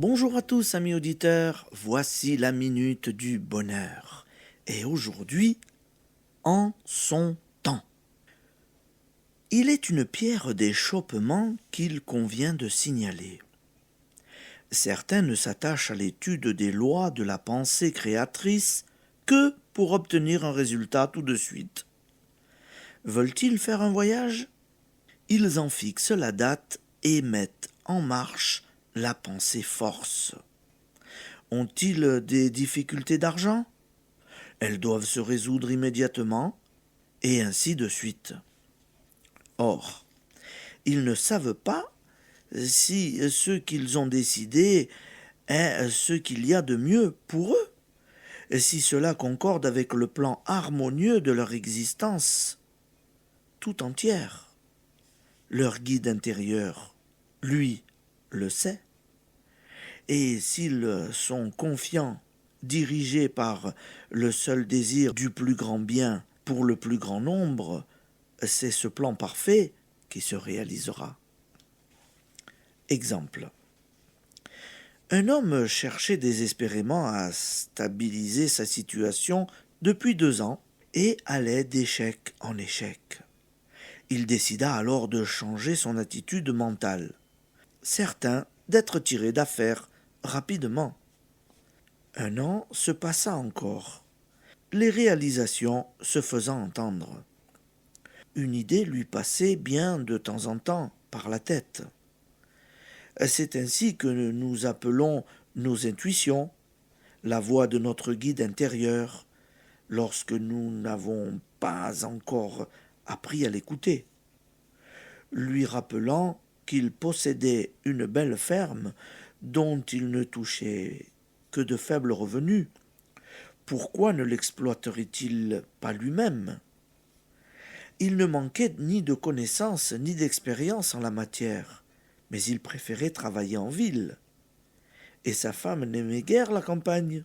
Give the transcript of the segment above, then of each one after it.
Bonjour à tous amis auditeurs, voici la minute du bonheur. Et aujourd'hui, en son temps. Il est une pierre d'achoppement qu'il convient de signaler. Certains ne s'attachent à l'étude des lois de la pensée créatrice que pour obtenir un résultat tout de suite. Veulent-ils faire un voyage? Ils en fixent la date et mettent en marche la pensée force. Ont-ils des difficultés d'argent? Elles doivent se résoudre immédiatement, et ainsi de suite. Or, ils ne savent pas si ce qu'ils ont décidé est ce qu'il y a de mieux pour eux, et si cela concorde avec le plan harmonieux de leur existence tout entière. Leur guide intérieur, lui, le sait. Et s'ils sont confiants, dirigés par le seul désir du plus grand bien pour le plus grand nombre, c'est ce plan parfait qui se réalisera. Exemple. Un homme cherchait désespérément à stabiliser sa situation depuis 2 ans et allait d'échec en échec. Il décida alors de changer son attitude mentale, certain d'être tiré d'affaire rapidement. 1 an se passa encore, les réalisations se faisant entendre. Une idée lui passait bien de temps en temps par la tête. C'est ainsi que nous appelons nos intuitions, la voix de notre guide intérieur, lorsque nous n'avons pas encore appris à l'écouter, lui rappelant qu'il possédait une belle ferme dont il ne touchait que de faibles revenus. Pourquoi ne l'exploiterait-il pas lui-même? Il ne manquait ni de connaissances ni d'expérience en la matière, mais il préférait travailler en ville. Et sa femme n'aimait guère la campagne.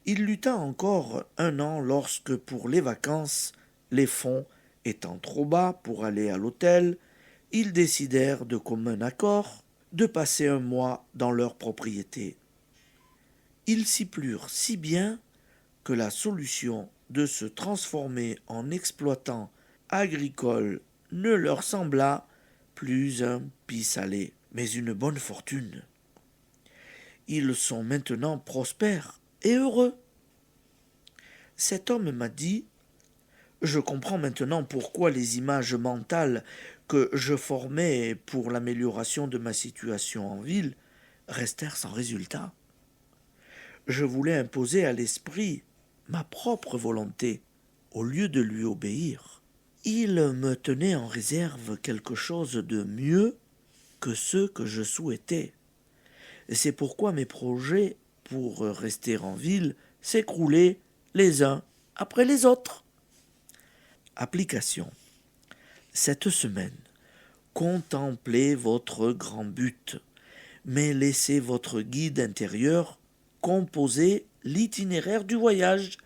Il lutta encore 1 an lorsque, pour les vacances, les fonds étant trop bas pour aller à l'hôtel, ils décidèrent de commun accord de passer 1 mois dans leur propriété. Ils s'y plurent si bien que la solution de se transformer en exploitant agricole ne leur sembla plus un pis-aller, mais une bonne fortune. Ils sont maintenant prospères et heureux. Cet homme m'a dit: je comprends maintenant pourquoi les images mentales que je formais pour l'amélioration de ma situation en ville restèrent sans résultat. Je voulais imposer à l'esprit ma propre volonté au lieu de lui obéir. Il me tenait en réserve quelque chose de mieux que ce que je souhaitais. C'est pourquoi mes projets pour rester en ville s'écroulaient les uns après les autres. Application. Cette semaine, contemplez votre grand but, mais laissez votre guide intérieur composer l'itinéraire du voyage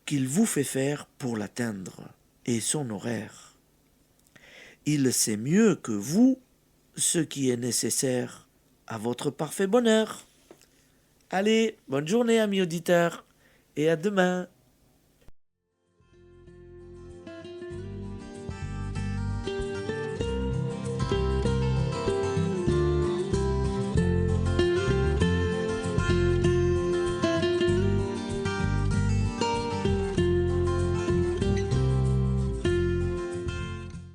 qu'il vous fait faire pour l'atteindre et son horaire. Il sait mieux que vous ce qui est nécessaire à votre parfait bonheur. Allez, bonne journée amis auditeurs et à demain.